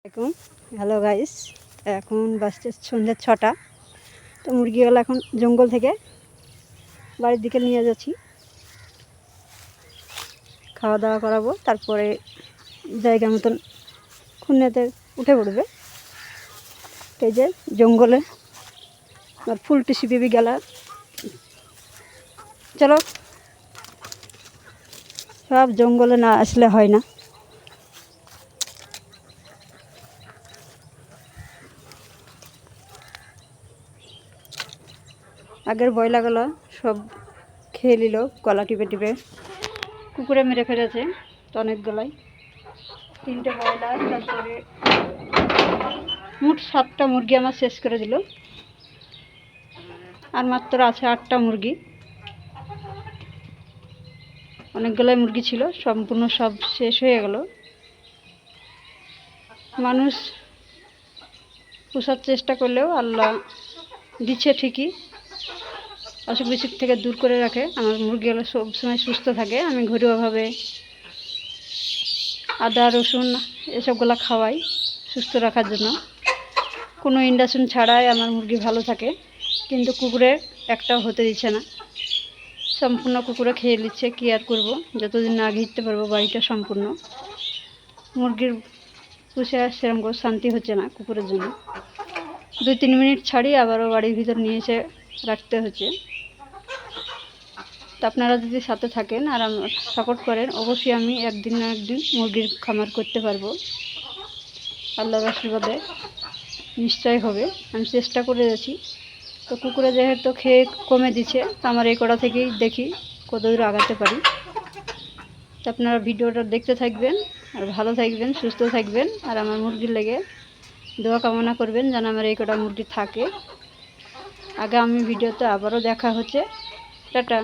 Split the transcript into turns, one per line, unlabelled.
এখন hello guys, এখন বাজছে সন্ধ্যে 6টা। তো মুরগিগুলো এখন জঙ্গল থেকে বাড়ির দিকে নিয়ে যাচ্ছি, খাওয়া দাওয়া করাবো। তারপরে জায়গা মতন খুন্নেতে উঠে পড়বে। এই যে জঙ্গলে আর ফুল টিসিপি গেলা, চলো। সব জঙ্গলে না আসলে হয় না। আগের বয়লাগুলো সব খেয়ে নিল, গলা টিপে টিপে কুকুরে মেরে ফেলেছে তো অনেকগুলাই। 3টে বয়লার, তারপরে মোট 7টা মুরগি আমার শেষ করে দিল। আর মাত্র আছে 8টা মুরগি। অনেকগুলাই মুরগি ছিল, সম্পূর্ণ সব শেষ হয়ে গেল। মানুষ পোষার চেষ্টা করলেও আল্লাহ দিচ্ছে ঠিকই, অসুখ বিসুখ থেকে দূর করে রাখে। আমার মুরগিগুলো সবসময় সুস্থ থাকে। আমি ঘরোয়াভাবে আদা রসুন এসবগুলো খাওয়াই সুস্থ রাখার জন্য। কোনো ইনজেকশন ছাড়াই আমার মুরগি ভালো থাকে। কিন্তু কুকুরে একটাও হতে দিচ্ছে না, সম্পূর্ণ কুকুরে খেয়ে নিচ্ছে। কী আর করবো, যতদিন না ঘিরতে পারবো বাড়িটা সম্পূর্ণ। মুরগির পুষে আর সেরকম করে শান্তি হচ্ছে না কুকুরের জন্য। 2-3 মিনিট ছাড়িয়ে আবারও বাড়ির ভিতর নিয়ে এসে রাখতে হচ্ছে। তো আপনারা যদি সাথে থাকেন আর আমার সাপোর্ট করেন, অবশ্যই আমি একদিন না একদিন মুরগির খামার করতে পারবো। আল্লাহর আশীর্বাদে নিশ্চয় হবে। আমি চেষ্টা করে যাচ্ছি। তো কুকুরে যেহেতু খেয়ে কমে দিচ্ছে, তো আমার এই কড়া থেকেই দেখি কত দূর আগাতে পারি। তো আপনারা ভিডিওটা দেখতে থাকবেন আর ভালো থাকবেন, সুস্থ থাকবেন। আর আমার মুরগির লেগে দোয়া কামনা করবেন যেন আমার এই কটা মুরগি থাকে। আগামী ভিডিওতে আবারও দেখা হচ্ছে। টাটা।